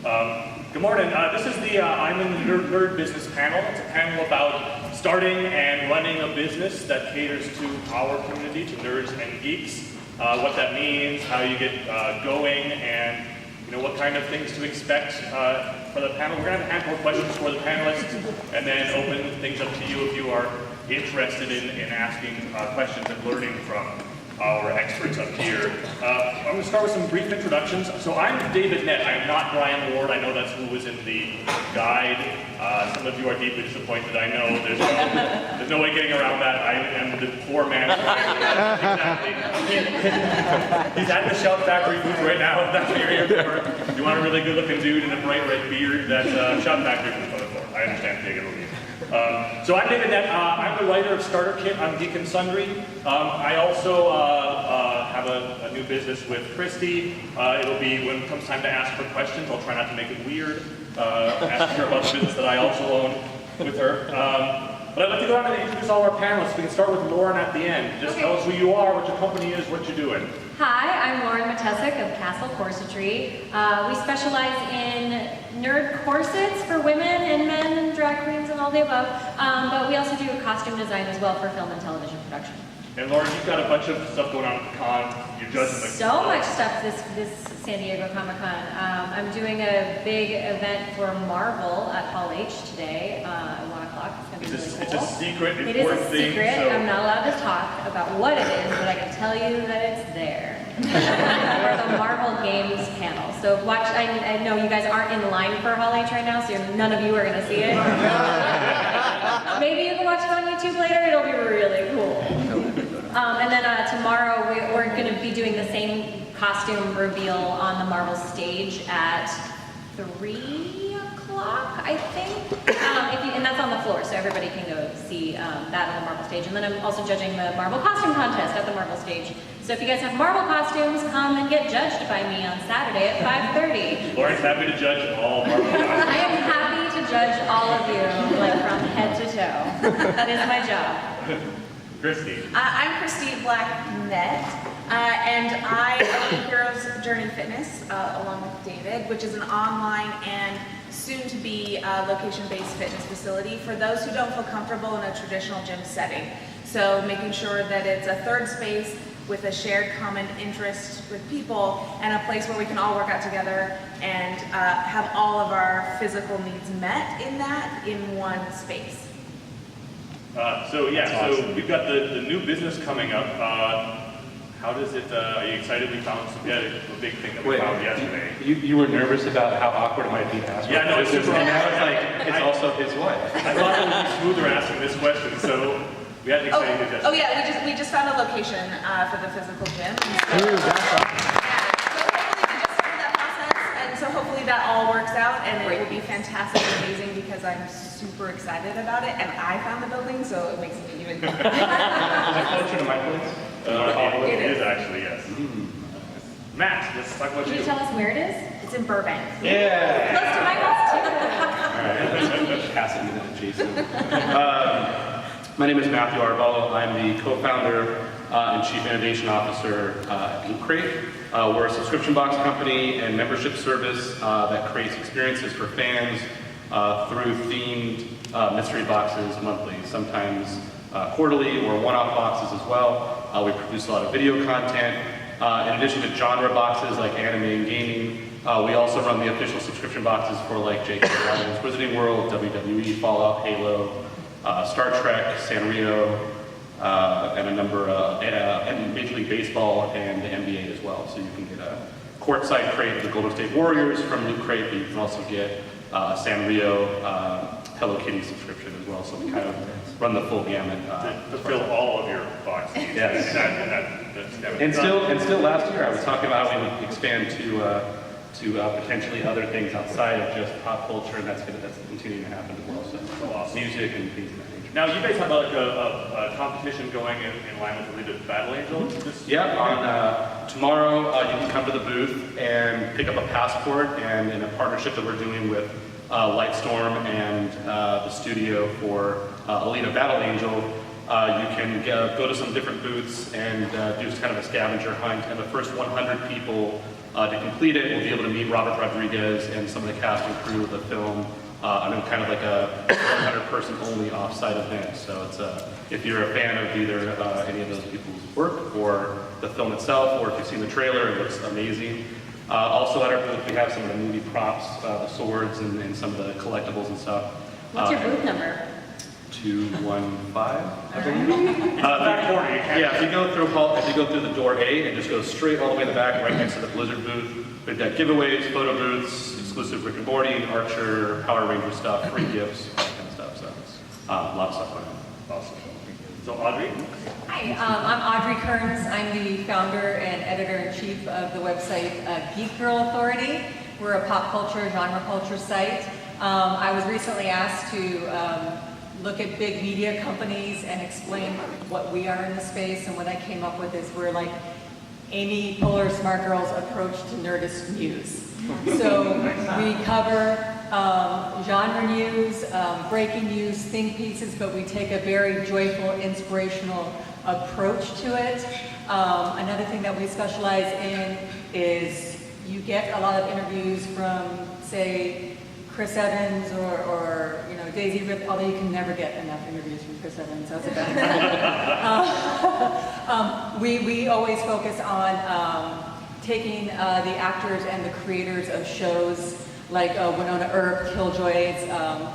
Good morning. This is the I'm in the Nerd Business panel. It's a panel about starting and running a business that caters to our community, to nerds and geeks. What that means, how you get going, and what kind of things to expect for the panel. We're going to have a handful of questions for the panelists, and then open things up to you if you are interested in asking questions and learning from our experts up here. I'm going to start with some brief introductions. So I'm David Nett. I am not Brian Ward. I know that's who was in the guide. Some of you are deeply disappointed. I know there's no way getting around that. I am the poor man. Exactly. He's at the Shout Factory booth right now. If that's what you're here for. If you want a really good-looking dude in a bright red beard, that's Shout Factory booth. I understand taking it over. So I'm David Nett. I'm the writer of Starter Kit on Geek and Sundry. I also have a new business with Christy. It'll be when it comes time to ask for questions. I'll try not to make it weird. Ask her about the business that I also own with her. But I'd like to go ahead and introduce all our panelists. We can start with Lauren at the end. Just tell us who you are, what your company is, what you're doing. Hi, I'm Lauren Matesic of Castle Corsetry. We specialize in nerd corsets for women and men and drag queens and all the above. But we also do costume design as well for film and television production. And Lauren, you've got a bunch of stuff going on at the con. You're judging so much stuff this San Diego Comic-Con. I'm doing a big event for Marvel at Hall H today at 1 o'clock. It's going to be really cool. It's a secret, important thing. It is a secret. So I'm not allowed to talk about what it is, but I can tell you that it's there. For the Marvel Games panel. So watch, I know you guys aren't in line for Hall H right now, so none of you are going to see it. Maybe you can watch it on YouTube later. It'll be really cool. And then tomorrow we're going to be doing the same costume reveal on the Marvel stage at 3 o'clock, I think. And that's on the floor, so everybody can go see that on the Marvel stage. And then I'm also judging the Marvel costume contest at the Marvel stage. So if you guys have Marvel costumes, come and get judged by me on Saturday at 5:30. Lauren's happy to judge all Marvel costumes. I am happy to judge all of you, like from head to toe. That is my job. Christy. I'm Christy Black Nett, and I own Heroes Journey Fitness along with David, which is an online and soon-to-be location-based fitness facility for those who don't feel comfortable in a traditional gym setting. So making sure that it's a third space with a shared common interest with people and a place where we can all work out together and have all of our physical needs met in one space. So we've got the new business coming up. How does it, are you excited? We found a big thing that we found yesterday. You were nervous about how awkward it might be to ask. Yeah, no, it's super. And now it's like, it's also his wife. I thought it would be smoother asking this question, so we had an exciting suggestion. Oh yeah, we just found a location for the physical gym. So hopefully that all works out, and it will be fantastic and amazing because I'm super excited about it, and I found the building, so it makes me even Is it closer to my place? It is actually, yes. Matt, let's talk about Can you. you tell us where it is? It's in Burbank. Yeah. Close to my house too. All right, passing it adjacent. My name is Matthew Arevalo. I'm the co-founder and Chief Innovation Officer at Loot Crate. We're a subscription box company and membership service that creates experiences for fans through themed mystery boxes monthly, sometimes quarterly or one-off boxes as well. We produce a lot of video content. In addition to genre boxes like anime and gaming, we also run the official subscription boxes for like J.K. Rowling's Wizarding World, WWE, Fallout, Halo, Star Trek, Sanrio, and a number of and Major League Baseball and the NBA as well. So you can get a courtside crate of the Golden State Warriors from Loot Crate, but you can also get a Sanrio Hello Kitty subscription as well. So we kind of run the full gamut. To fill all of your boxes. Yes. And still last year I was talking about how we would expand to potentially other things outside of just pop culture, and that's continuing to happen as well. So awesome. Music and things of that nature. Now, you guys have a competition going in line with the Badali Jewelry? Yeah, on tomorrow you can come to the booth and pick up a passport, and in a partnership that we're doing with Lightstorm and the studio for Alita Battle Angel, You can go to some different booths and do kind of a scavenger hunt, and the first 100 people to complete it will be able to meet Robert Rodriguez and some of the cast and crew of the film. I mean, kind of like a 100-person only off-site event. So it's if you're a fan of either any of those people's work or the film itself, or if you've seen the trailer, it looks amazing. Also at our booth, we have some of the movie props, the swords, and some of the collectibles and stuff. What's your booth number? 215, I believe. Yeah, if you go through the door A and just go straight all the way in the back, right next to the Blizzard booth, we've got giveaways, photo booths, exclusive Rick and Morty, Archer, Power Ranger stuff, free gifts, all that kind of stuff. So a lot of stuff going on. Awesome. So Audrey? Hi, I'm Audrey Kearns. I'm the founder and editor-in-chief of the website Geek Girl Authority. We're a pop culture, genre culture site. I was recently asked to look at big media companies and explain what we are in the space, and what I came up with is we're like Amy Poehler Smart Girl's approach to Nerdist news. So we cover genre news, breaking news, think pieces, but we take a very joyful, inspirational approach to it. Another thing that we specialize in is you get a lot of interviews from, say, Chris Evans or you know, Daisy Rip, although you can never get enough interviews from Chris Evans, so that's a bad example. We always focus on taking the actors and the creators of shows like Winona Earp, Killjoys,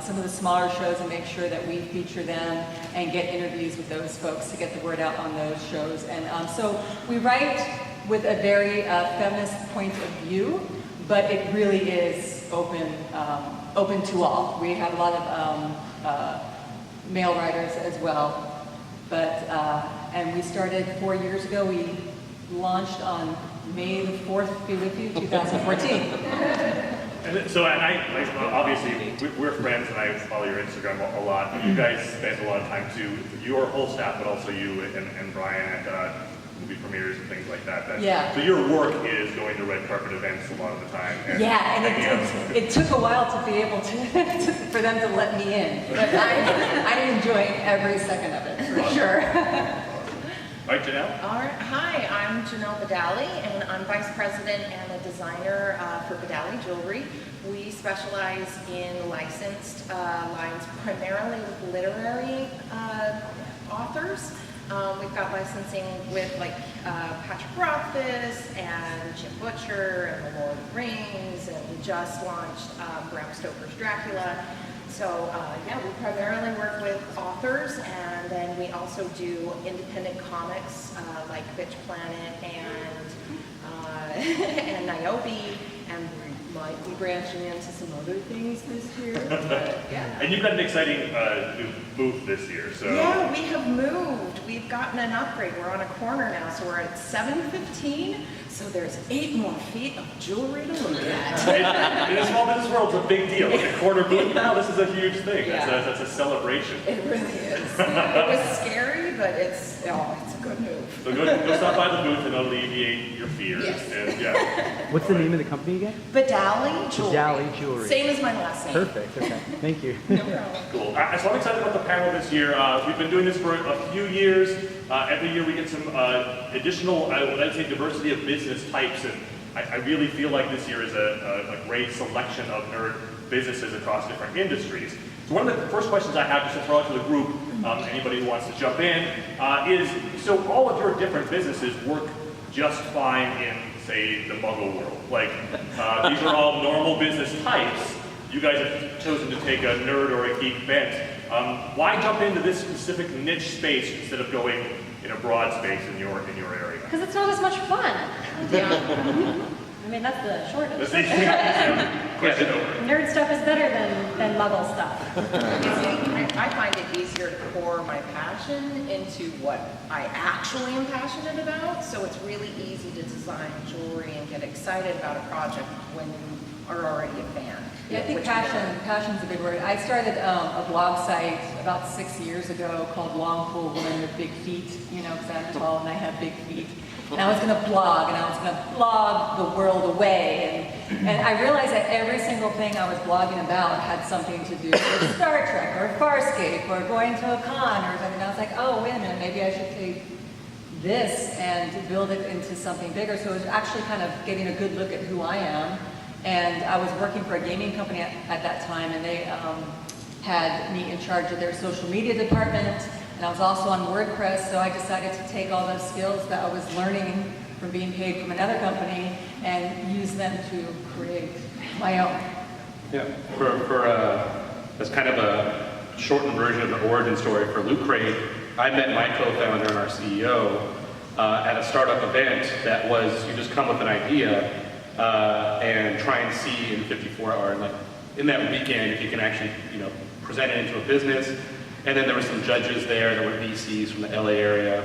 some of the smaller shows, and make sure that we feature them and get interviews with those folks to get the word out on those shows. And so we write with a very feminist point of view, but it really is open to all. We have a lot of male writers as well, but and we started 4 years ago. We launched on May the 4th, be with you, 2014. And so, obviously, we're friends, and I follow your Instagram a lot. You guys spend a lot of time too, your whole staff, but also you and Brian at movie premieres and things like that. Yeah. So your work is going to red carpet events a lot of the time. And It took a while to be able to for them to let me in, but I'm enjoying every second of it, for sure. All right, Janelle? All right. Hi, I'm Janelle Badali, and I'm Vice President and a designer for Badali Jewelry. We specialize in licensed lines primarily with literary authors. We've got licensing with like Patrick Rothfuss and Jim Butcher and The Lord of the Rings, and we just launched Bram Stoker's Dracula. So yeah, we primarily work with authors, and then we also do independent comics like Bitch Planet and Niobe, and we might be branching into some other things this year. But, yeah. And you've got an exciting new booth this year, so. Yeah, we have moved. We've gotten an upgrade. We're on a corner now, so we're at 715. So there's 8 more feet of jewelry to look at. In the small business world, it's a big deal. Like a corner booth now, this is a huge thing. Yeah. That's a celebration. It really is. It was scary, but it's a good move. So go stop by the booth and alleviate your fears. Yes. And, yeah. What's the name of the company again? Badali Jewelry. Badali Jewelry. Same as my last name. Perfect. Okay. Thank you. No problem. Cool. So I'm excited about the panel this year. We've been doing this for a few years. Every year we get some additional, I'd say, diversity of business types, and I really feel like this year is a great selection of nerd businesses across different industries. So one of the first questions I have, just to throw out to the group, anybody who wants to jump in, is, so all of your different businesses work just fine in, say, the Muggle world. Like, these are all normal business types. You guys have chosen to take a nerd or a geek bent. Why jump into this specific niche space instead of going in a broad space in your area? Because it's not as much fun. I mean, that's the short of it. Question over. Nerd stuff is better than Muggle stuff. I find it easier to pour my passion into what I actually am passionate about. So it's really easy to design jewelry and get excited about a project when you are already a fan. Yeah, I think passion's a big word. I started a blog site about 6 years ago called Long Cool Women with Big Feet, you know, because I'm tall and I have big feet. And I was going to blog, and I was going to blog the world away and And I realized that every single thing I was blogging about had something to do with Star Trek or Farscape or going to a con or something. I was like, oh, wait a minute, maybe I should take this and build it into something bigger. So it was actually kind of getting a good look at who I am. And I was working for a gaming company at that time, and they had me in charge of their social media department. And I was also on WordPress, so I decided to take all those skills that I was learning from being paid from another company and use them to create my own. Yeah, as kind of a shortened version of the origin story for Loot Crate, I met my co-founder and our CEO at a startup event that was, you just come with an idea and try and see in 54 hours, like in that weekend, if you can actually, present it into a business. And then there were some judges there were VCs from the LA area.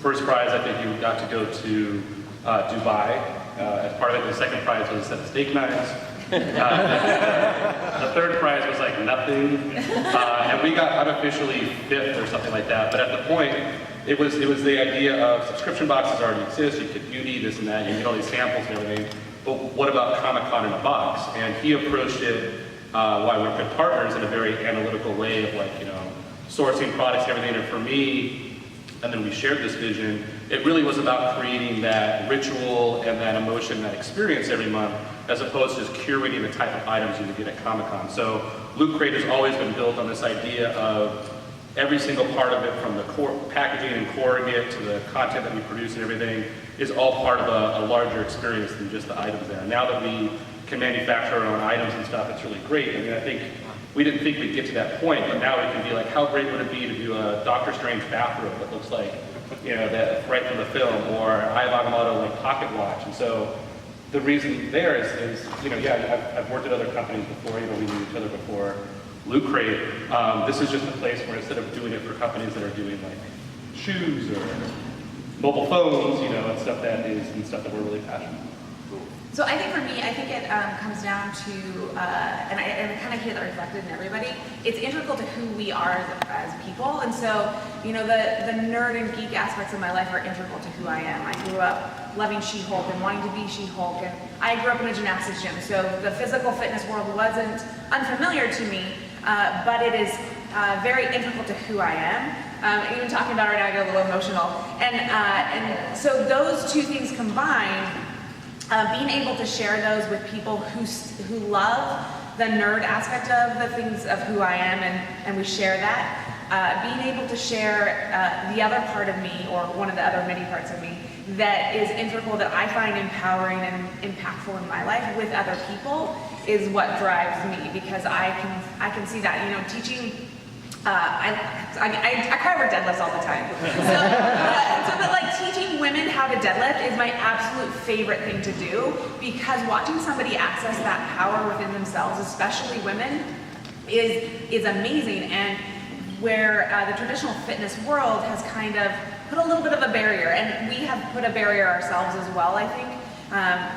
First prize, I think you got to go to Dubai as part of it. The second prize was a set of steak knives. The third prize was like nothing. And we got unofficially fifth or something like that. But at the point, it was the idea of subscription boxes already exist. You could beauty this and that. You get all these samples and everything. But what about Comic-Con in a box? And he approached it while we're good partners in a very analytical way of sourcing products and everything. And for me, and then we shared this vision, it really was about creating that ritual and that emotion, that experience every month, as opposed to just curating the type of items you would get at Comic-Con. So Loot Crate has always been built on this idea of every single part of it, from the core packaging and coring it to the content that we produce and everything, is all part of a larger experience than just the items there. Now that we can manufacture our own items and stuff, it's really great. I mean, I think we didn't think we'd get to that point, but now we can be like, how great would it be to do a Doctor Strange bathrobe that looks like, that right from the film, or Eye of Agamotto like pocket watch. And so the reason there is I've worked at other companies before, we knew each other before Loot Crate. This is just a place where instead of doing it for companies that are doing like shoes or mobile phones, and stuff that we're really passionate about. So I think for me, it comes down to, and I kind of hear that reflected in everybody, it's integral to who we are as people. And so, the nerd and geek aspects of my life are integral to who I am. I grew up loving She-Hulk and wanting to be She-Hulk, and I grew up in a gymnastics gym, so the physical fitness world wasn't unfamiliar to me, but it is very integral to who I am. Even talking about it right now, I get a little emotional. And so those two things combined, being able to share those with people who love the nerd aspect of the things of who I am, and we share that. Being able to share the other part of me, or one of the other many parts of me, that is integral, that I find empowering and impactful in my life with other people, is what drives me, because I can see that, teaching. I cry over deadlifts all the time. But like teaching women how to deadlift is my absolute favorite thing to do, because watching somebody access that power within themselves, especially women, is amazing. And where the traditional fitness world has kind of put a little bit of a barrier, and we have put a barrier ourselves as well, I think.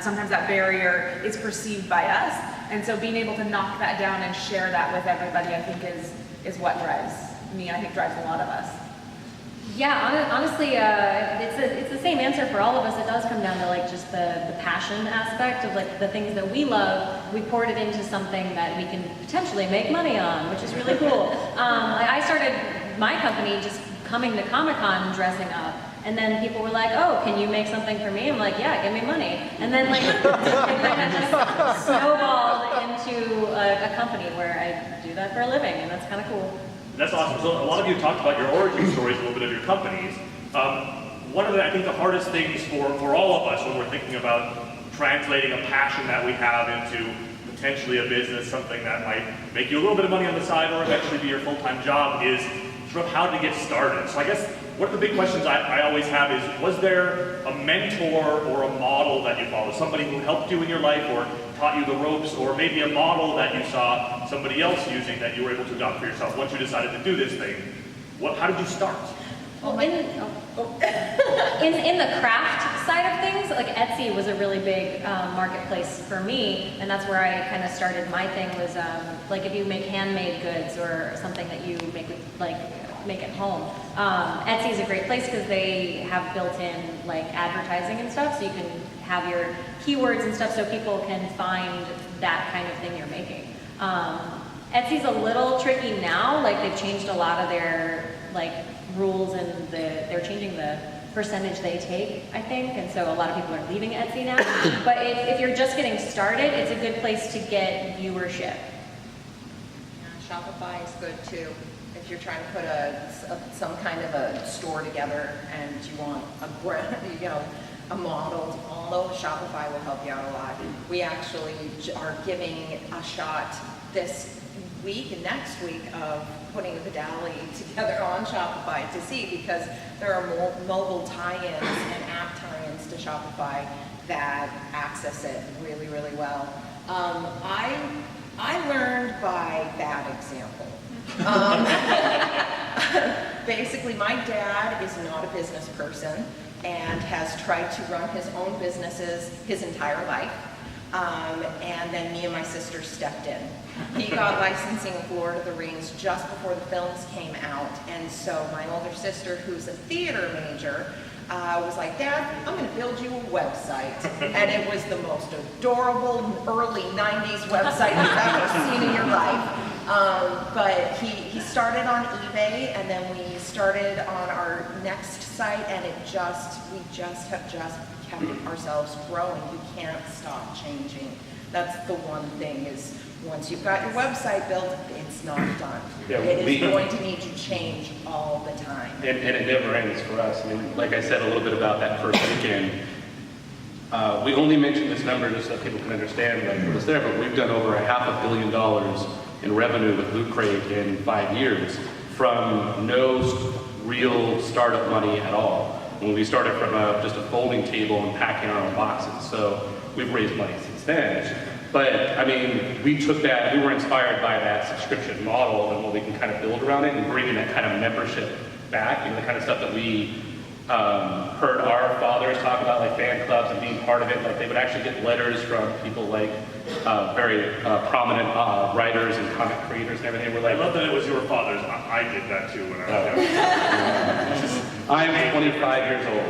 Sometimes that barrier is perceived by us, and so being able to knock that down and share that with everybody, I think is what drives me. I think drives a lot of us. Yeah, honestly, it's the same answer for all of us. It does come down to like just the passion aspect of like the things that we love. We poured it into something that we can potentially make money on, which is really cool. I started my company just coming to Comic-Con dressing up. And then people were like, oh, can you make something for me? I'm like, yeah, give me money. And then like, it kind of just snowballed into a company where I do that for a living, and that's kind of cool. That's awesome. So a lot of you talked about your origin stories, a little bit of your companies. One of the, I think the hardest things for all of us when we're thinking about translating a passion that we have into potentially a business, something that might make you a little bit of money on the side or eventually be your full-time job, is sort of how to get started. So I guess one of the big questions I always have is, was there a mentor or a model that you followed? Somebody who helped you in your life or taught you the ropes, or maybe a model that you saw somebody else using that you were able to adopt for yourself once you decided to do this thing? How did you start? Well, in the craft side of things, like Etsy was a really big marketplace for me, and that's where I kind of started my thing. Was like if you make handmade goods or something that you make with like make it home. Etsy is a great place because they have built-in like advertising and stuff, so you can have your keywords and stuff so people can find that kind of thing you're making. Etsy's a little tricky now, like they've changed a lot of their like rules and they're changing the percentage they take, I think, and so a lot of people are leaving Etsy now. But if you're just getting started, it's a good place to get viewership. Shopify is good too. If you're trying to put some kind of a store together and you want a brand, a model, Shopify will help you out a lot. We actually are giving a shot this week and next week of putting the Badali together on Shopify to see, because there are mobile tie-ins and app tie-ins to Shopify that access it really, really well. I learned by bad example. Basically, my dad is not a business person and has tried to run his own businesses his entire life. And then me and my sister stepped in. He got licensing of Lord of the Rings just before the films came out. And so my older sister, who's a theater major, was like, Dad, I'm going to build you a website. And it was the most adorable early 90s website you've ever seen in your life. But he started on eBay, and then we started on our next site, and we just have kept ourselves growing. You can't stop changing. That's the one thing, is once you've got your website built, it's not done. Yeah, it is going to need to change all the time. And it never ends for us. I mean, like I said a little bit about that first weekend, we only mentioned this number just so people can understand like what was there, but we've done over $500 million in revenue with Loot Crate in 5 years from no real startup money at all. When we started from just a folding table and packing our own boxes. So we've raised money since then. But I mean, we took that, we were inspired by that subscription model and what we can kind of build around it and bringing that kind of membership back, the kind of stuff that we heard our fathers talk about, like fan clubs and being part of it. Like they would actually get letters from people like very prominent writers and comic creators and everything. We're like, I love that it was your father's. I did that too when I was young. I'm 25 years old.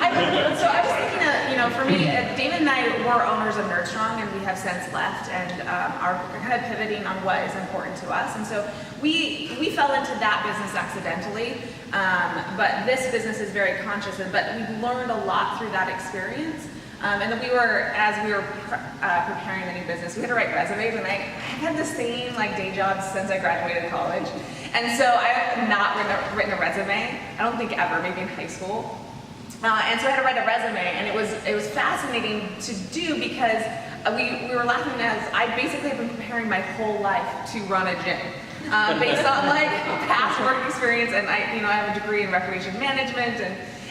So I was thinking that, for me, David and I were owners of Nerdstrong, and we have since left and are kind of pivoting on what is important to us. And so we fell into that business accidentally, but this business is very conscious, but we've learned a lot through that experience. And then as we were preparing the new business, we had to write resumes, and I've had the same day jobs since I graduated college. And so I have not written a resume, I don't think ever, maybe in high school. And so I had to write a resume, and it was fascinating to do because we were laughing as I basically have been preparing my whole life to run a gym. Based on past work experience, and I have a degree in recreation management,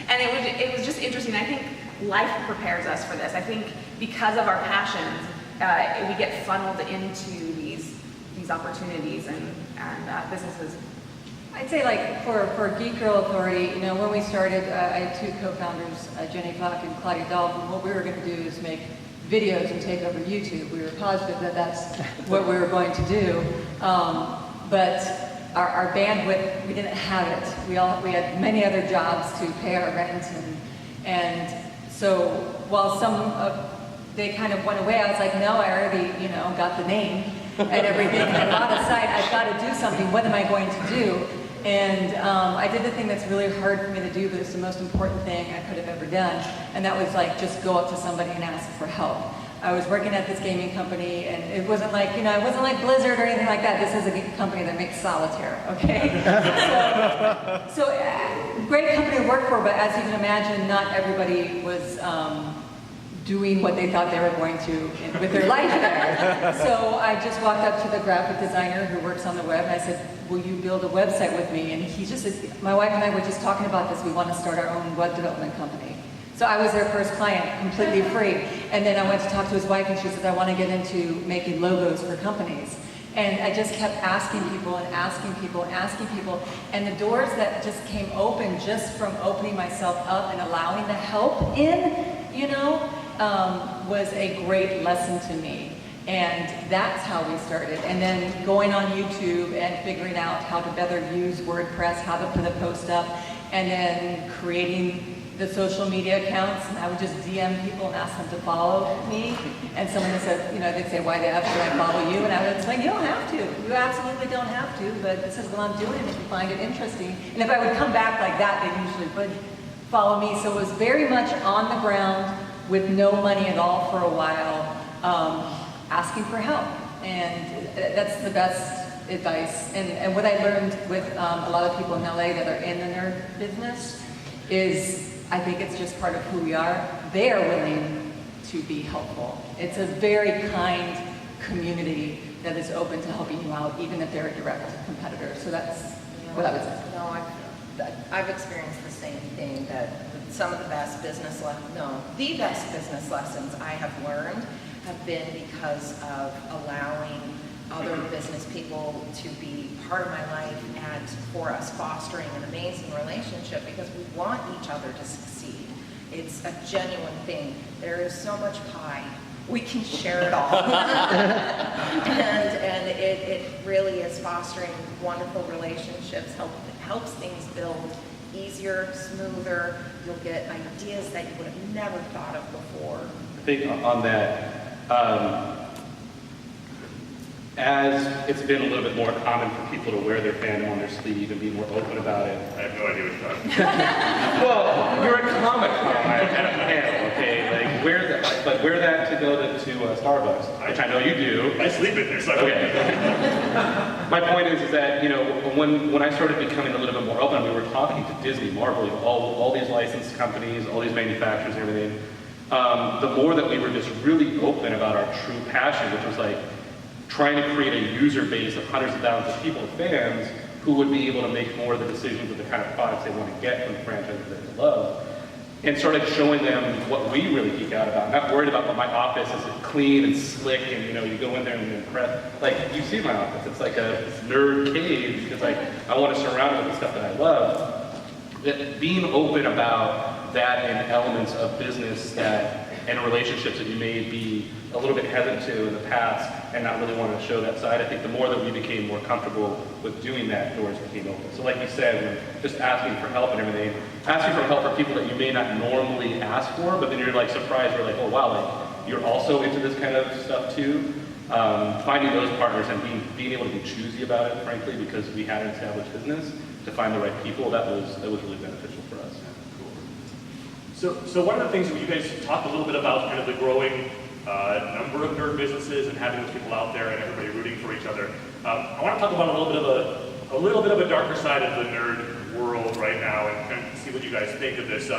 and it was just interesting. I think life prepares us for this. I think because of our passions, we get funneled into these opportunities and businesses. I'd say for Geek Girl Authority, when we started, I had two co-founders, Jenny Fock and Claudia Dolphin. What we were going to do is make videos and take over YouTube. We were positive that that's what we were going to do. But our bandwidth, we didn't have it. We had many other jobs to pay our rent, and so while they kind of went away, I was like, no, I already got the name and everything. I bought a site. I've got to do something. What am I going to do? And I did the thing that's really hard for me to do, but it's the most important thing I could have ever done, and that was just go up to somebody and ask for help. I was working at this gaming company, and it wasn't it wasn't like Blizzard or anything like that. This is a company that makes solitaire, okay? so great company to work for, but as you can imagine, not everybody was doing what they thought they were going to with their life there. So I just walked up to the graphic designer who works on the web, and I said, will you build a website with me? And he just said, my wife and I were just talking about this. We want to start our own web development company. So I was their first client, completely free. And then I went to talk to his wife, and she said, I want to get into making logos for companies. And I just kept asking people and asking people and asking people. And the doors that just came open just from opening myself up and allowing the help in, was a great lesson to me. And that's how we started. And then going on YouTube and figuring out how to better use WordPress, how to put a post up, and then creating the social media accounts. And I would just DM people and ask them to follow me. And someone would say, they'd say, why the F should I follow you? And I would explain, you don't have to. You absolutely don't have to, but this is what I'm doing if you find it interesting. And if I would come back like that, they usually would follow me. So it was very much on the ground with no money at all for a while. Asking for help, and that's the best advice. And what I learned with a lot of people in LA that are in the nerd business is, I think it's just part of who we are. They are willing to be helpful. It's a very kind community that is open to helping you out, even if they're a direct competitor. So that's what I would say. No, I've experienced the same thing, that some of the best business the best business lessons I have learned have been because of allowing other business people to be part of my life and for us fostering an amazing relationship, because we want each other to succeed. It's a genuine thing. There is so much pie. We can share it all. and it really is fostering wonderful relationships, helps things build easier, smoother. You'll get ideas that you would have never thought of before. I think on that, as it's been a little bit more common for people to wear their fandom on their sleeve and be more open about it. I have no idea what you're talking about. Well, you're at Comic-Con at a panel, okay? Like, wear that to go to Starbucks, which I know you do. I sleep in there, so Okay. My point is that, when I started becoming a little bit more open, we were talking to Disney, Marvel, all these licensed companies, all these manufacturers and everything. The more that we were just really open about our true passion, which was like trying to create a user base of hundreds of thousands of people, fans, who would be able to make more of the decisions of the kind of products they want to get from the franchises that they love, and started showing them what we really geek out about. Not worried about my office is clean and slick, and you go in there and you're impressed. Like, you see my office, it's like a nerd cave, because I want to surround it with the stuff that I love. Being open about that and elements of business and relationships that you may be a little bit hesitant to in the past and not really wanting to show that side. I think the more that we became more comfortable with doing that, doors became open. So like you said, just asking for help and everything, asking for help for people that you may not normally ask for, but then you're like surprised, you're like, oh wow, like you're also into this kind of stuff too. Finding those partners and being able to be choosy about it, frankly, because we had an established business, to find the right people, that was really beneficial for us. So one of the things that you guys talked a little bit about, kind of the growing number of nerd businesses and having those people out there and everybody rooting for each other. I want to talk about a little bit of a darker side of the nerd world right now, and kind of see what you guys think of this.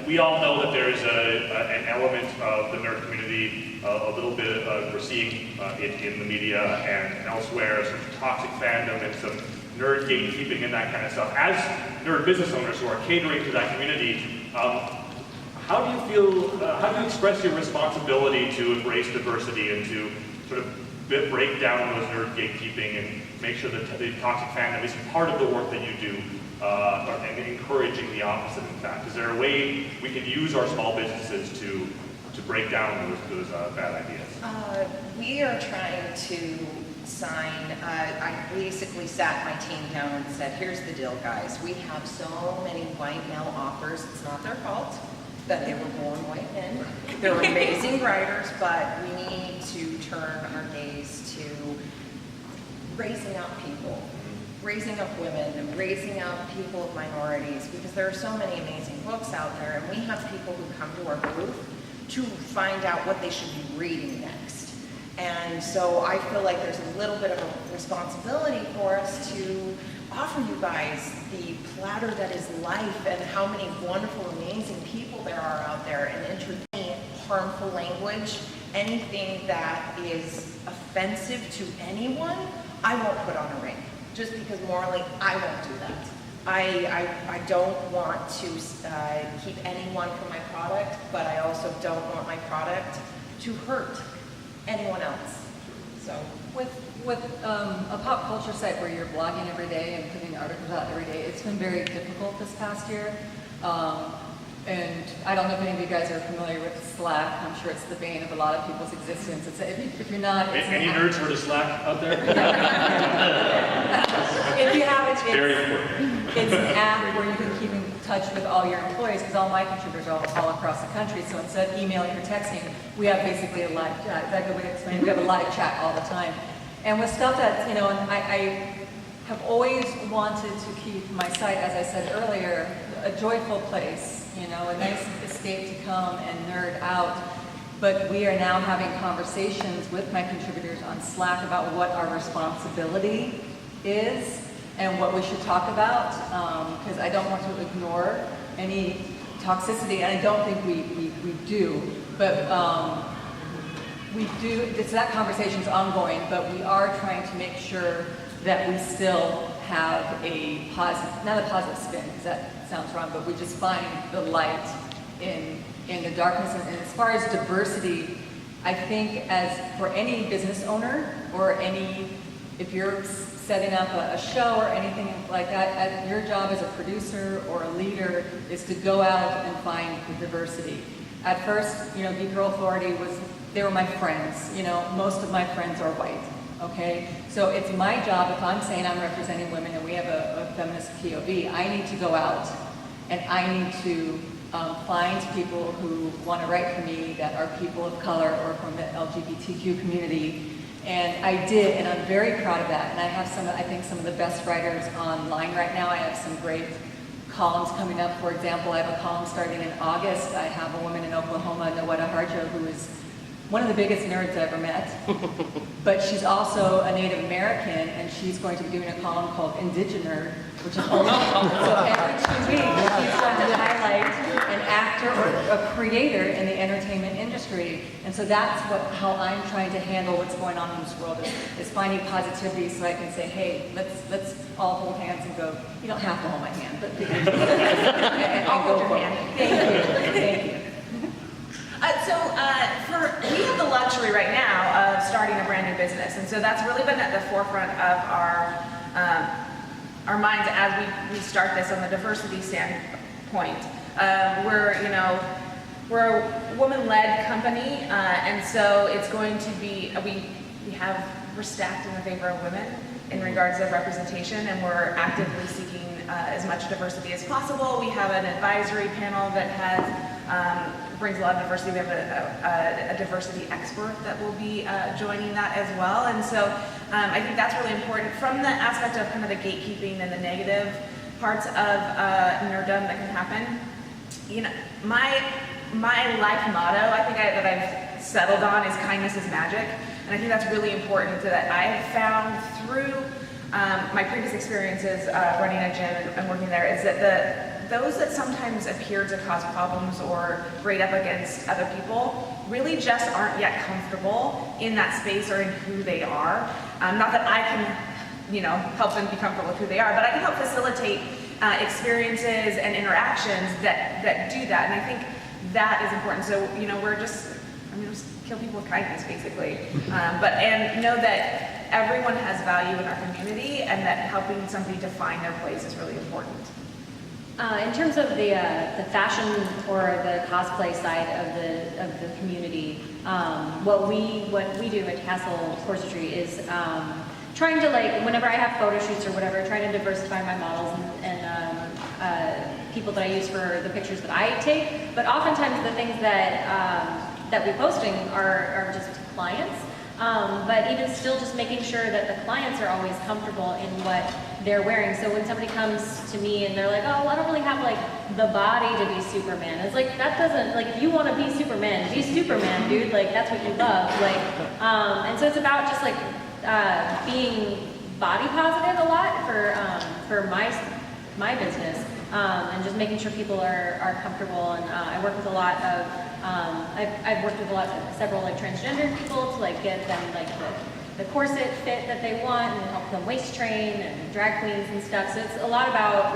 We all know that there's an element of the nerd community, a little bit we're seeing it in the media and elsewhere, some toxic fandom and some nerd gatekeeping and that kind of stuff. As nerd business owners who are catering to that community, how do you express your responsibility to embrace diversity and to sort of break down those nerd gatekeeping and make sure that the toxic fandom is part of the work that you do, and encouraging the opposite, in fact? Is there a way we can use our small businesses to break down those bad ideas? We are trying to sign, I basically sat my team down and said, here's the deal, guys. We have so many white male authors. It's not their fault that they were born white men. They're amazing writers, but we need to turn our gaze to raising up people, raising up women, and raising up people of minorities, because there are so many amazing books out there, and we have people who come to our booth to find out what they should be reading next. And so I feel like there's a little bit of a responsibility for us to offer you guys the platter that is life and how many wonderful, amazing people there are out there, and introducing harmful language, anything that is offensive to anyone, I won't put on a ring. Just because morally, I won't do that. I don't want to keep anyone from my product, but I also don't want my product to hurt anyone else. So with a pop culture site where you're blogging every day and putting articles out every day, it's been very difficult this past year. And I don't know if any of you guys are familiar with Slack. I'm sure it's the bane of a lot of people's existence. If you're not, Any nerds heard of Slack out there? if you have it, Very important. it's an app where you can keep in touch with all your employees, because all my contributors are all across the country. So instead of emailing or texting, we have basically a live chat. Is that a good way to explain it? We have a live chat all the time. And with stuff that, and I have always wanted to keep my site, as I said earlier, a joyful place, a nice escape to come and nerd out. But we are now having conversations with my contributors on Slack about what our responsibility is and what we should talk about, because I don't want to ignore any toxicity, and I don't think we do. But we do, that conversation's ongoing, but we are trying to make sure that we still have a positive, not a positive spin, because that sounds wrong, but we just find the light in the darkness. And as far as diversity, I think as for any business owner or if you're setting up a show or anything like that, your job as a producer or a leader is to go out and find the diversity. At first, Geek Girl Authority they were my friends. Most of my friends are white. Okay, so it's my job, if I'm saying I'm representing women and we have a feminist POV, I need to go out and I need to find people who want to write for me that are people of color or from the LGBTQ community. And I did, and I'm very proud of that. And I have some of the best writers online right now. I have some great columns coming up. For example, I have a column starting in August. I have a woman in Oklahoma, Nawada Harjo, who is one of the biggest nerds I ever met, but she's also a Native American, and she's going to be doing a column called Indigenerd, which is only, so every 2 weeks she's going to highlight an actor or a creator in the entertainment industry. And so that's how I'm trying to handle what's going on in this world, is finding positivity so I can say, hey, let's all hold hands and go, you don't have to hold my hand, but and go for it. Thank you. We have the luxury right now of starting a brand new business, and so that's really been at the forefront of our minds as we start this on the diversity standpoint. We're a woman-led company, and so it's going to be we're stacked in the favor of women in regards to representation, and we're actively seeking as much diversity as possible. We have an advisory panel that brings a lot of diversity. We have a diversity expert that will be joining that as well. And so I think that's really important from the aspect of kind of the gatekeeping and the negative parts of nerddom that can happen. My life motto, I think that I've settled on, is kindness is magic. And I think that's really important that I have found through my previous experiences running a gym and working there, is that those that sometimes appear to cause problems or grade up against other people really just aren't yet comfortable in that space or in who they are. Not that I can, help them be comfortable with who they are, but I can help facilitate experiences and interactions that do that. And I think that is important. So, just kill people with kindness, basically. And know that everyone has value in our community, and that helping somebody to find their place is really important. In terms of the fashion or the cosplay side of the community, what we do at Castle Corsetry is trying to, whenever I have photo shoots or whatever, trying to diversify my models and people that I use for the pictures that I take. But oftentimes the things that we're posting are just clients. But even still, just making sure that the clients are always comfortable in what they're wearing. So when somebody comes to me and they're like, oh, I don't really have the body to be Superman. It's that doesn't, if you want to be Superman, dude. That's what you love. And so it's about just being body positive a lot for my business, and just making sure people are comfortable. And I work with a lot of I've worked with several transgender people to get them the corset fit that they want, and help them waist train and drag queens and stuff. So it's a lot about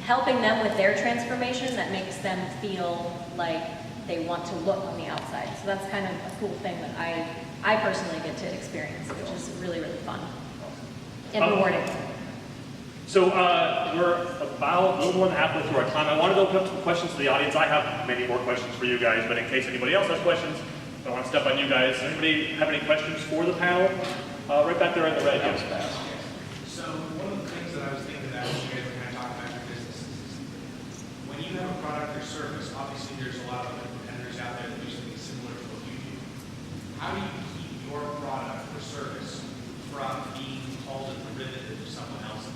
helping them with their transformation that makes them feel like they want to look on the outside. So that's kind of a cool thing that I personally get to experience, which is really, really fun and rewarding. So we're about a little more than halfway through our time. I wanted to open up some questions to the audience. I have many more questions for you guys, but in case anybody else has questions, I don't want to step on you guys. Anybody have any questions for the panel? Right back there in the red. Yes. So one of the things that I was thinking that you guys were kind of talking about your business is when you have a product or service, obviously there's a lot of competitors out there that do something similar to what you do. How do you keep your product or service from being called a derivative of someone else's?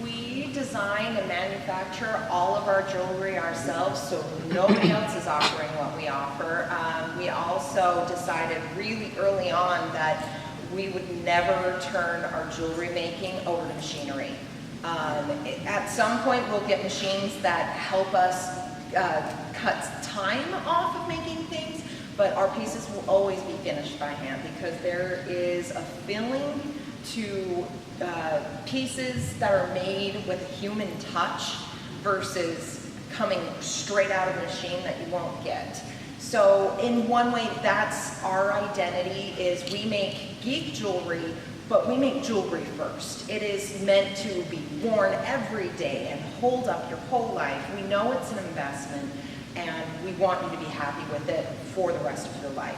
We design and manufacture all of our jewelry ourselves, so nobody else is offering what we offer. We also decided really early on that we would never turn our jewelry making over to machinery. At some point, we'll get machines that help us cut time off of making things, but our pieces will always be finished by hand because there is a feeling to pieces that are made with a human touch versus coming straight out of the machine that you won't get. So in one way, that's our identity, is we make geek jewelry, but we make jewelry first. It is meant to be worn every day and hold up your whole life. We know it's an investment, and we want you to be happy with it for the rest of your life.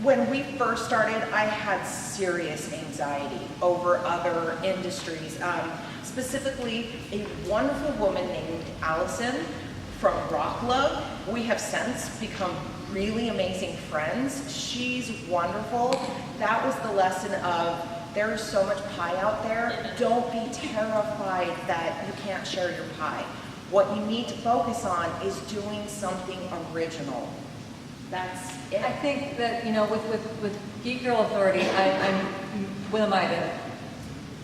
When we first started, I had serious anxiety over other industries. Specifically, a wonderful woman named Allison from Rock Love. We have since become really amazing friends. She's wonderful. That was the lesson of there is so much pie out there. Don't be terrified that you can't share your pie. What you need to focus on is doing something original. That's it. I think that, you know, with Geek Girl Authority, I'm what am I, the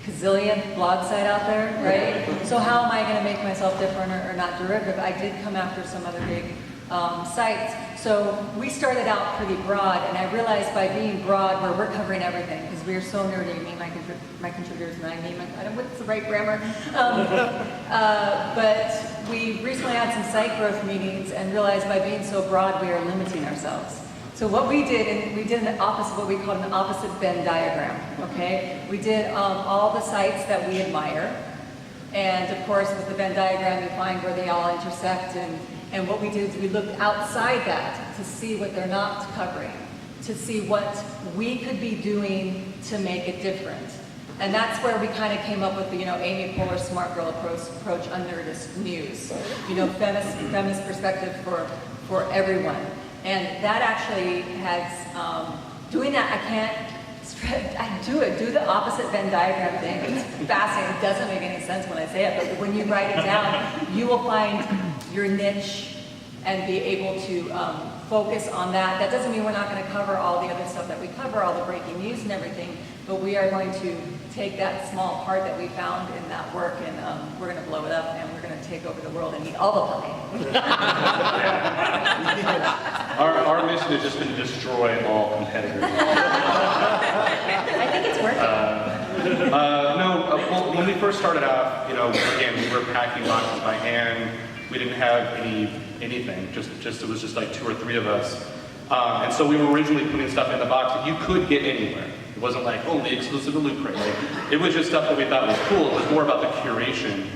gazillionth blog site out there, right? So how am I going to make myself different or not derivative? I did come after some other big sites. So we started out pretty broad, and I realized by being broad, we're covering everything, because we are so nerdy, me, my contributors, and I don't know what's the right grammar. But we recently had some site growth meetings and realized by being so broad, we are limiting ourselves. So what we did, and we did an opposite, what we call an opposite Venn diagram, okay? We did all the sites that we admire, and of course with the Venn diagram you find where they all intersect, and what we did is we looked outside that to see what they're not covering, to see what we could be doing to make it different. And that's where we kind of came up with the, you know, Amy Poehler smart girl approach under this news. You know, feminist perspective for everyone. And that actually has, doing that, I do the opposite Venn diagram thing. It's fascinating. It doesn't make any sense when I say it, but when you write it down, you will find your niche and be able to focus on that. That doesn't mean we're not going to cover all the other stuff that we cover, all the breaking news and everything, but we are going to take that small part that we found in that work, and we're going to blow it up, and we're going to take over the world and eat all the pie. Our mission has just been to destroy all competitors. I think it's working. Well, when we first started out, you know, again, we were packing boxes by hand. We didn't have anything. It was just like 2 or 3 of us. And so we were originally putting stuff in the box that you could get anywhere. It wasn't like only exclusive to Loot Crate. Like, it was just stuff that we thought was cool. It was more about the curation.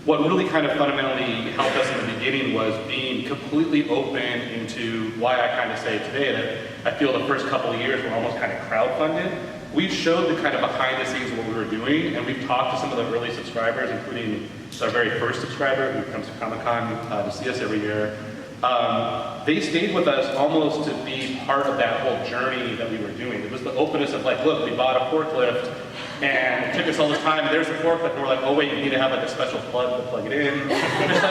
What really kind of fundamentally helped us in the beginning was being completely open into why I kind of say today that I feel the first couple of years were almost kind of crowdfunded. We showed the kind of behind the scenes of what we were doing, and we've talked to some of the early subscribers, including our very first subscriber who comes to Comic-Con to see us every year. They stayed with us almost to be part of that whole journey that we were doing. It was the openness of like, look, we bought a forklift, and it took us all the time. There's a forklift, and we're like, oh wait, you need to have like a special plug to plug it in. Just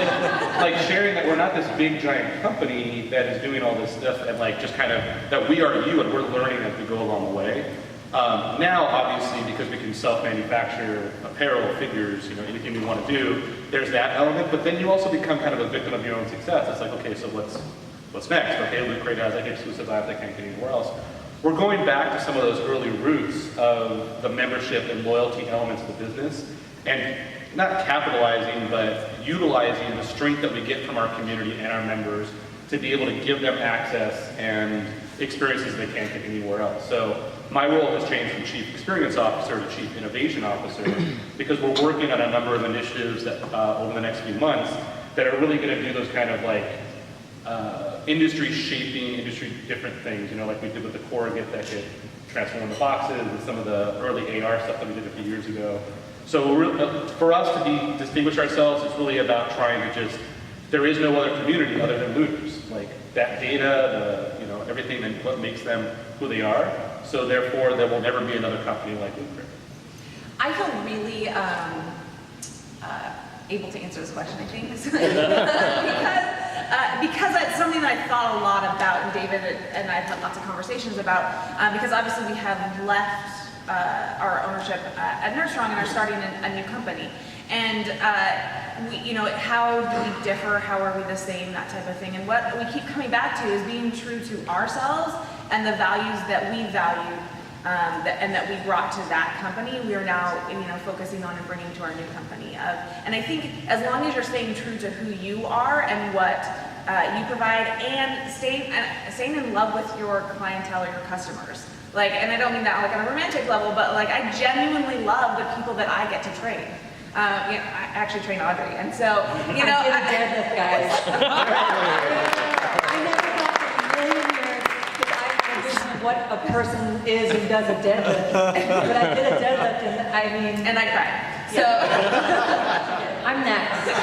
like sharing that we're not this big giant company that is doing all this stuff, and like just kind of that we are you, and we're learning as we go along the way. Now, obviously, because we can self-manufacture apparel, figures, you know, anything we want to do, there's that element, but then you also become kind of a victim of your own success. It's like, okay, so what's next? Okay, Loot Crate has like exclusive items I can't get anywhere else. We're going back to some of those early roots of the membership and loyalty elements of the business, and not capitalizing, but utilizing the strength that we get from our community and our members to be able to give them access and experiences they can't get anywhere else. So my role has changed from chief experience officer to chief innovation officer because we're working on a number of initiatives that over the next few months that are really going to do those kind of like industry shaping, industry different things, you know, like we did with the corrugate that could transform the boxes and some of the early AR stuff that we did a few years ago. So for us to distinguish ourselves, it's really about trying to just, there is no other community other than looters. Like that data, you know, everything that what makes them who they are. So therefore, there will never be another company like Loot Crate. I feel really able to answer this question, I think, because it's something that I thought a lot about, and David and I've had lots of conversations about, because obviously we have left our ownership at Nerdstrong and are starting a new company. And we, you know, how do we differ? How are we the same? That type of thing. And what we keep coming back to is being true to ourselves and the values that we value and that we brought to that company. We are now, you know, focusing on and bringing to our new company. And I think as long as you're staying true to who you are and what you provide, and staying in love with your clientele or your customers. Like, and I don't mean that like on a romantic level, but like I genuinely love the people that I get to train. You know, I actually train Audrey, and so, you know, I did a deadlift, guys. I never thought in a million years that I envisioned what a person is who does a deadlift. But I did a deadlift, and I mean... And I cried. So I'm next.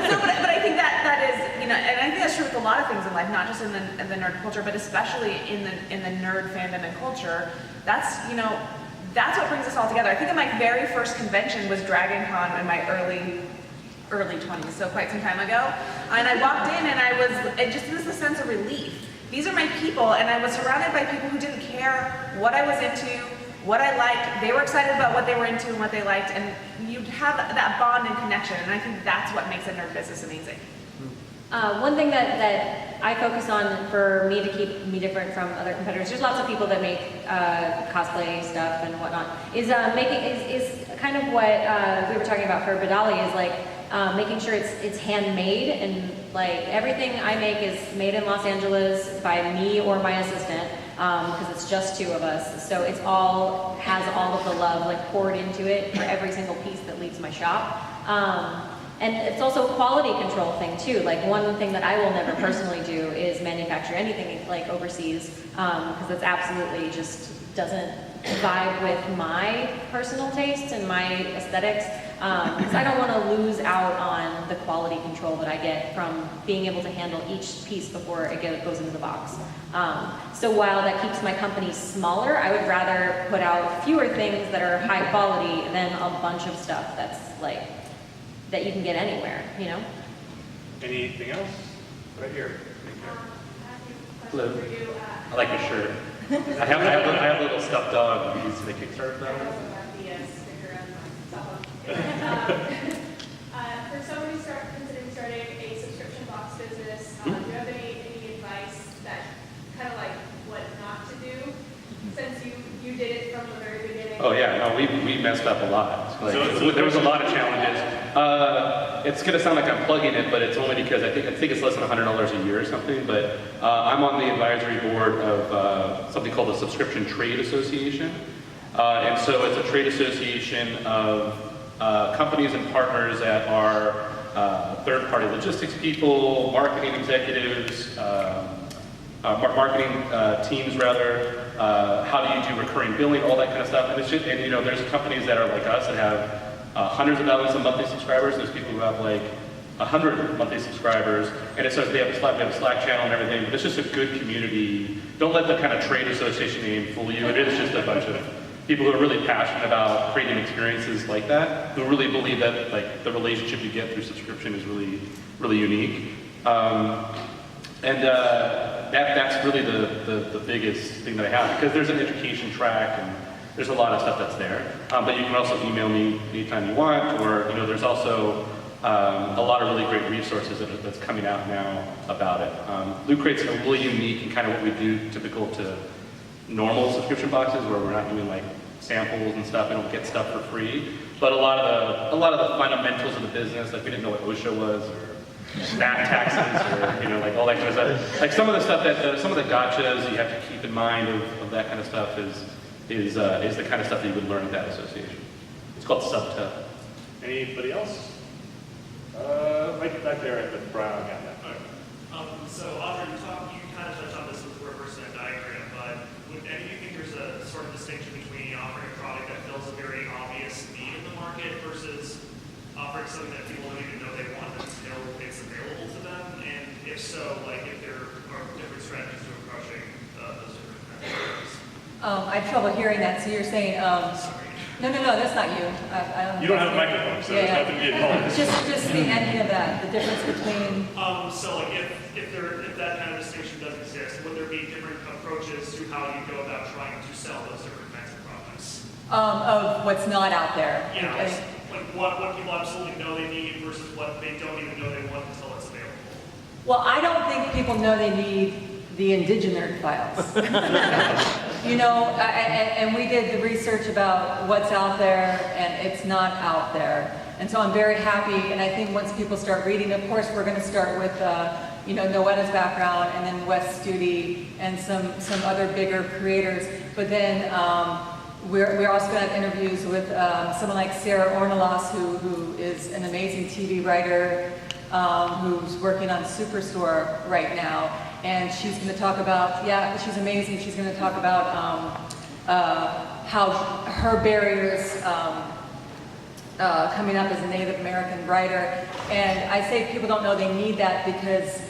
So, but I think that is, you know, and I think that's true with a lot of things in life, not just in the nerd culture, but especially in the nerd fandom and culture. That's, you know, that's what brings us all together. I think my very first convention was Dragon Con in my early 20s, so quite some time ago. And I walked in and it just was a sense of relief. These are my people, and I was surrounded by people who didn't care what I was into, what I liked. They were excited about what they were into and what they liked, and you'd have that bond and connection, and I think that's what makes a nerd business amazing. One thing that I focus on for me to keep me different from other competitors, there's lots of people that make cosplay stuff and whatnot, is kind of what we were talking about for Badali, is like making sure it's handmade, and like everything I make is made in Los Angeles by me or my assistant, because it's just two of us. So it's has all of the love like poured into it for every single piece that leaves my shop. And it's also a quality control thing too. Like one thing that I will never personally do is manufacture anything like overseas, because it's absolutely just doesn't vibe with my personal tastes and my aesthetics. Because I don't want to lose out on the quality control that I get from being able to handle each piece before it goes into the box. So while that keeps my company smaller, I would rather put out fewer things that are high quality than a bunch of stuff that's like that you can get anywhere, you know? Anything else? Right here. Hello. I like your shirt. I have a little stuffed dog we used to the Kickstarter that one. For someone who's considering starting a subscription box business, do you have any advice that kind of like what not to do, since you did it from the very beginning? Oh yeah, no, we messed up a lot. Like, there was a lot of challenges. It's gonna sound like I'm plugging it, but it's only because I think it's less than $100 a year or something. But I'm on the advisory board of something called the Subscription Trade Association, and so it's a trade association of companies and partners that are third-party logistics people, marketing executives, marketing teams rather. How do you do recurring billing, all that kind of stuff. And it's just, and you know, there's companies that are like us that have hundreds of thousands of monthly subscribers. There's people who have like 100 monthly subscribers, and it says they have a Slack channel and everything. But it's just a good community. Don't let the kind of trade association name fool you. It is just a bunch of people who are really passionate about creating experiences like that, who really believe that like the relationship you get through subscription is really, really unique. That's really the biggest thing that I have, because there's an education track and there's a lot of stuff that's there. But you can also email me anytime you want, or you know, there's also a lot of really great resources that's coming out now about it. Loot Crate's really unique in kind of what we do typical to normal subscription boxes, where we're not doing like samples and stuff. We don't get stuff for free, but a lot of the fundamentals of the business, like we didn't know what OSHA was, or VAT taxes, or you know, like all that kind of stuff. Like some of the stuff that some of the gotchas you have to keep in mind of that kind of stuff is is the kind of stuff that you would learn at that association. It's called Subtel. Anybody else? Right back there at the brown. Yeah. So Audrey, you kind of touched on this with the reverse Venn diagram, but would any of you think there's a sort of distinction between offering a product that fills a very obvious need in the market versus offering something that people don't even know they want until it's available to them? And if so, like if there are different strategies to approaching those different methods? I have trouble hearing that, so you're saying, Sorry. No, that's not you. I don't You don't have a microphone, so there's nothing to get called. Just the ending of that, the difference between, So like if that kind of distinction does exist, would there be different approaches to how you go about trying to sell those different kinds of products? of what's not out there. Yeah, Okay. like what people absolutely know they need versus what they don't even know they want until it's available. Well, I don't think people know they need the indigenous files. You know, and we did the research about what's out there, and it's not out there. And so I'm very happy, and I think once people start reading, of course, we're going to start with, you know, Noetta's background, and then Wes Studi, and some other bigger creators. But then we're also going to have interviews with someone like Sarah Ornelas, who is an amazing TV writer, who's working on Superstore right now. And she's going to talk about, yeah, she's amazing. She's going to talk about how her barriers coming up as a Native American writer. And I say people don't know they need that because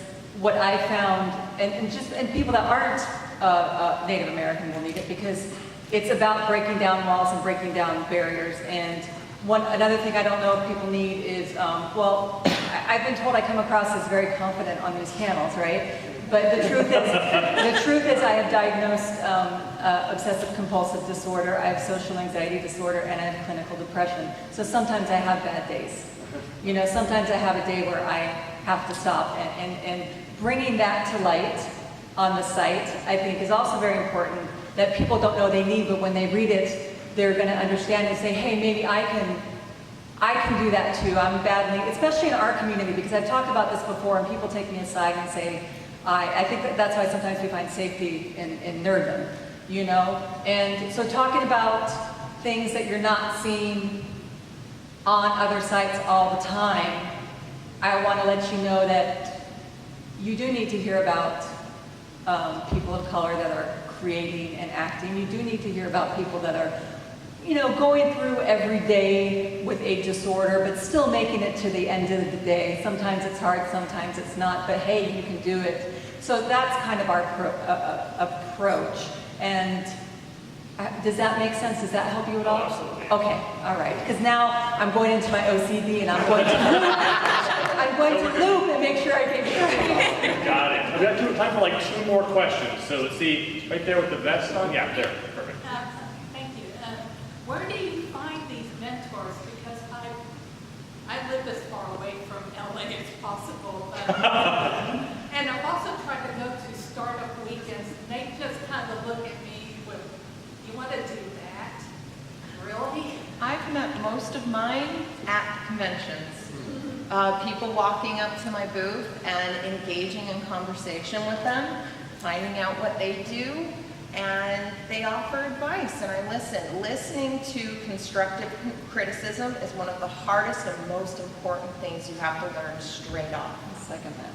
what I found, and people that aren't Native American will need it because it's about breaking down walls and breaking down barriers. And another thing I don't know if people need is, well, I've been told I come across as very confident on these panels, right? But the truth is I have diagnosed obsessive compulsive disorder, I have social anxiety disorder, and I have clinical depression. So sometimes I have bad days. You know, sometimes I have a day where I have to stop. And bringing that to light on the site, I think, is also very important that people don't know they need, but when they read it, they're going to understand and say, hey, maybe I can do that too. I'm battling, especially in our community, because I've talked about this before, and people take me aside and say, I think that's why sometimes we find safety in nerddom, you know? And so talking about things that you're not seeing on other sites all the time, I want to let you know that you do need to hear about people of color that are creating and acting. You do need to hear about people that are, you know, going through every day with a disorder, but still making it to the end of the day. Sometimes it's hard, sometimes it's not, but hey, you can do it. So that's kind of our approach. And does that make sense? Does that help you at all? Absolutely. Okay, all right. Because now I'm going into my OCD and I'm going to loop and make sure I get it. Got it. I've got time for like 2 more questions. So let's see, right there with the vest on. Yeah, there. Perfect. Thank you. Where do you find these mentors? Because I live as far away from LA as possible. And I've also tried to go to startup weekends, and they just kind of look at me with, you want to do that? Really? I've met most of mine at conventions. People walking up to my booth and engaging in conversation with them, finding out what they do, and they offer advice, and I listen. Listening to constructive criticism is one of the hardest and most important things you have to learn straight off. Second that.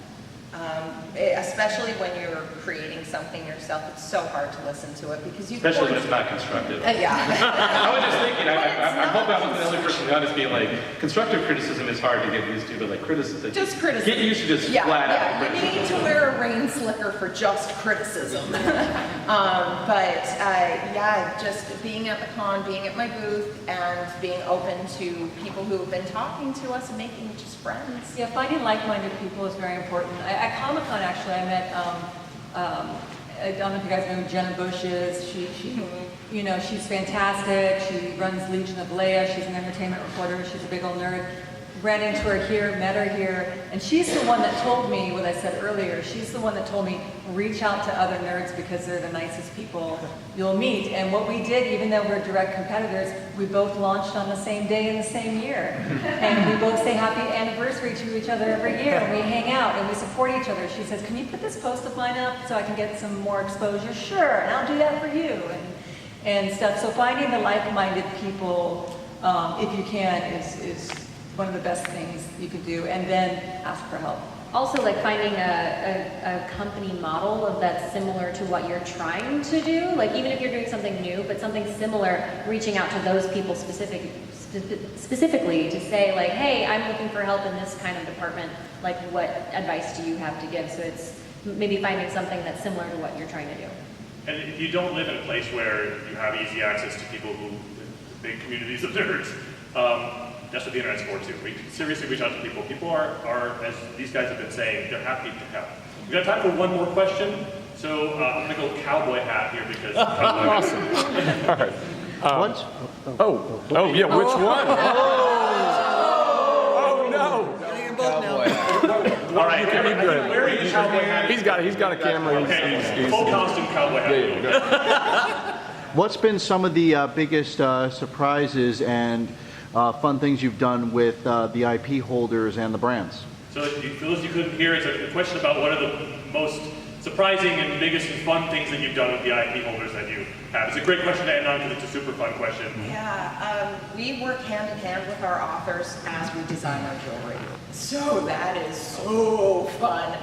Especially when you're creating something yourself, it's so hard to listen to it because you Especially when it's not constructive. yeah. I was just thinking, I hope I wasn't the only person who just being like, constructive criticism is hard to get used to, but like criticism. Just criticism. Get used to just flat out You criticism. need to wear a rain slicker for just criticism. Yeah, just being at the con, being at my booth, and being open to people who have been talking to us and making just friends. Yeah, finding like-minded people is very important. At Comic-Con, actually, I met, I don't know if you guys know who Jenna Bush is. She you know, she's fantastic. She runs Legion of Leia. She's an entertainment reporter. She's a big old nerd. Ran into her here, met her here, and she's the one that told me what I said earlier. She's the one that told me, reach out to other nerds because they're the nicest people you'll meet. And what we did, even though we're direct competitors, we both launched on the same day in the same year. And we both say happy anniversary to each other every year. And we hang out and we support each other. She says, can you put this post of mine up so I can get some more exposure? Sure, and I'll do that for you. and stuff. So finding the like-minded people, if you can, is one of the best things you could do, and then ask for help. Also, like finding a company model of that's similar to what you're trying to do, like even if you're doing something new, but something similar, reaching out to those people specifically to say like, hey, I'm looking for help in this kind of department, like what advice do you have to give? So it's maybe finding something that's similar to what you're trying to do. And if you don't live in a place where you have easy access to people who, big communities of nerds, that's what the internet's for too. Seriously reach out to people. People are, as these guys have been saying, they're happy to help. We got time for one more question. So I'm gonna go cowboy hat here because Awesome. All right. Oh, yeah, which one? Oh, no. all right, everybody wearing a cowboy hat. He's got a camera. Okay, full costume cowboy hat. Yeah. What's been some of the biggest surprises and fun things you've done with the IP holders and the brands? So for those of you who couldn't hear, it's a question about what are the most surprising and biggest and fun things that you've done with the IP holders that you have. It's a great question to end on because it's a super fun question. Yeah, we work hand in hand with our authors as we design our jewelry. So that is so fun.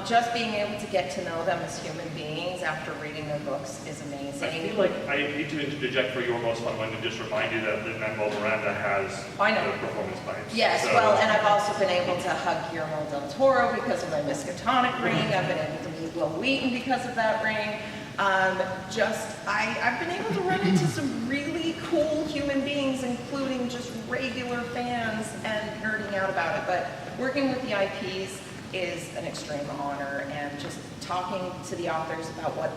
Just being able to get to know them as human beings after reading their books is amazing. I feel like I need to interject for your most fun one and just remind you that Lin-Manuel Miranda has the performance pipes. Yes, so. well, and I've also been able to hug Guillermo del Toro because of my Miskatonic ring. I've been able to meet Will Wheaton because of that ring. I've been able to run into some really cool human beings, including just regular fans and nerding out about it. But working with the IPs is an extreme honor, and just talking to the authors about what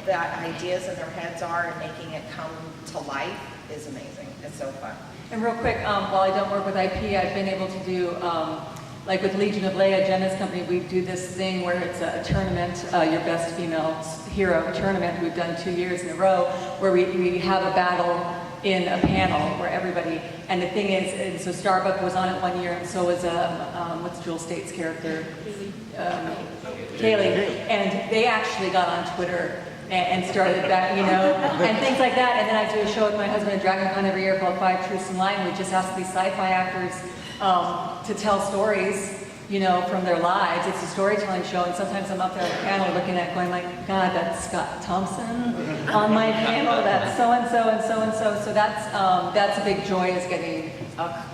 the ideas in their heads are and making it come to life is amazing. It's so fun. And real quick, while I don't work with IP, I've been able to do, like with Legion of Leia, Jenna's company, we do this thing where it's a tournament, your best female hero tournament we've done 2 years in a row, where we have a battle in a panel where everybody, and the thing is, and so Starbuck was on it 1 year, and so was, what's Jewel State's character? Kaylee. And they actually got on Twitter and started that, and things like that. And then I do a show with my husband at DragonCon every year called 5 Truths in Line. We just ask these sci-fi actors to tell stories, from their lives. It's a storytelling show, and sometimes I'm up there on the panel looking at it going like, God, that's Scott Thompson on my panel, that's so-and-so and so-and-so. So that's a big joy, is getting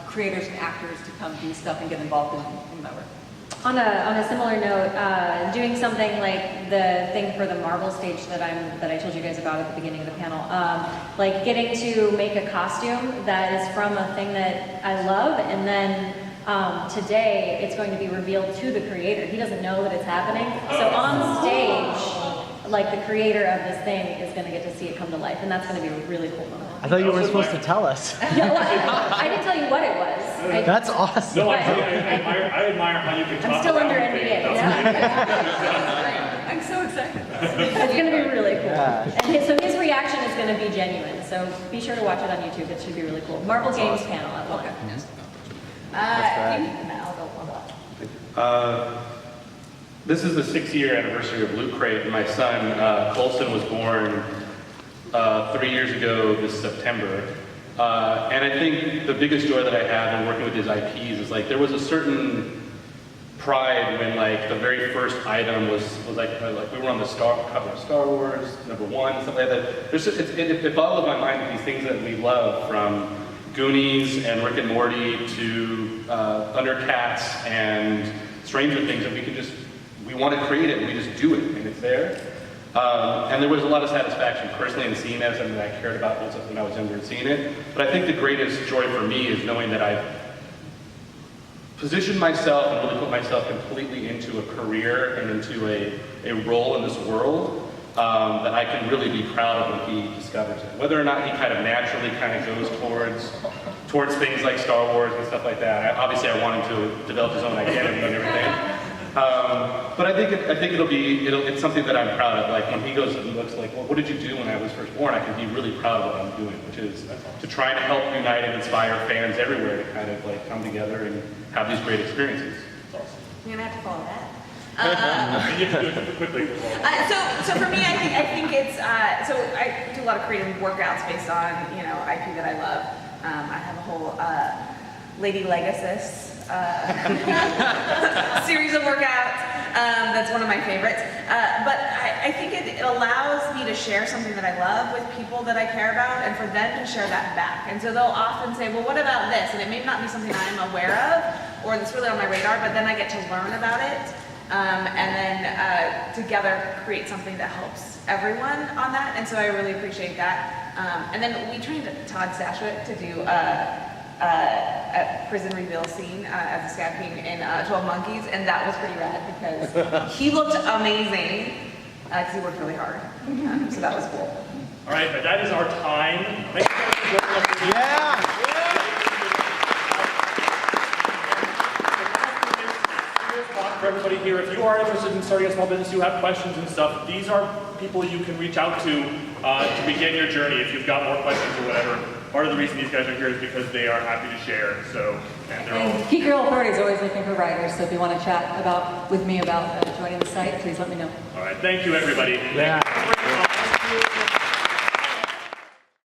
creators and actors to come do stuff and get involved in my work. On a similar note, doing something like the thing for the Marvel stage that I told you guys about at the beginning of the panel, like getting to make a costume that is from a thing that I love, and then today it's going to be revealed to the creator. He doesn't know that it's happening. So on stage, like the creator of this thing is going to get to see it come to life, and that's going to be a really cool moment. I thought you were supposed to tell us. Yeah, well, I didn't tell you what it was. That's awesome. No, I admire how you can talk I'm still about under things. NDA. I'm so excited. It's going to be really cool. And so his reaction is going to be genuine. So be sure to watch it on YouTube. It should be really cool. Marvel Games panel at one. This is the 6-year anniversary of Loot Crate, and my son, Colson, was born 3 years ago this September. And I think the biggest joy that I have in working with his IPs is like there was a certain pride when like the very first item was like we were on the cover of Star Wars, #1, stuff like that. It boggles my mind that these things that we love, from Goonies and Rick and Morty to Thundercats and Stranger Things, that we want to create it and we just do it and it's there. And there was a lot of satisfaction personally in seeing that, something that I cared about when I was younger and seeing it. But I think the greatest joy for me is knowing that I've positioned myself and really put myself completely into a career and into a role in this world that I can really be proud of when he discovers it. Whether or not he kind of naturally goes towards things like Star Wars and stuff like that. Obviously I want him to develop his own identity and everything. But I think it's something that I'm proud of. Like when he goes and looks like, well, what did you do when I was first born? I can be really proud of what I'm doing, which is to try to help unite and inspire fans everywhere to kind of like come together and have these great experiences. You're gonna have to follow that. And you have to do it quickly. So for me, I think it's so I do a lot of creative workouts based on IP that I love. I have a whole Lady Legacy series of workouts. That's one of my favorites. But I think it allows me to share something that I love with people that I care about, and for them to share that back. And so they'll often say, well, what about this? And it may not be something I'm aware of or that's really on my radar, but then I get to learn about it. And then together create something that helps everyone on that. And so I really appreciate that. And then we trained Todd Stashwick to do a prison reveal scene as a Scat King in 12 Monkeys, and that was pretty rad because he looked amazing because he worked really hard. So that was cool. All right, but that is our time. Thank you guys for joining us. Yeah. For everybody here, if you are interested in starting a small business, you have questions and stuff, these are people you can reach out to begin your journey if you've got more questions or whatever. Part of the reason these guys are here is because they are happy to share. So, and they're all. Geek Girl Authority is always looking for writers, so if you want to chat with me about joining the site, please let me know. All right, thank you everybody. Yeah. Thank you.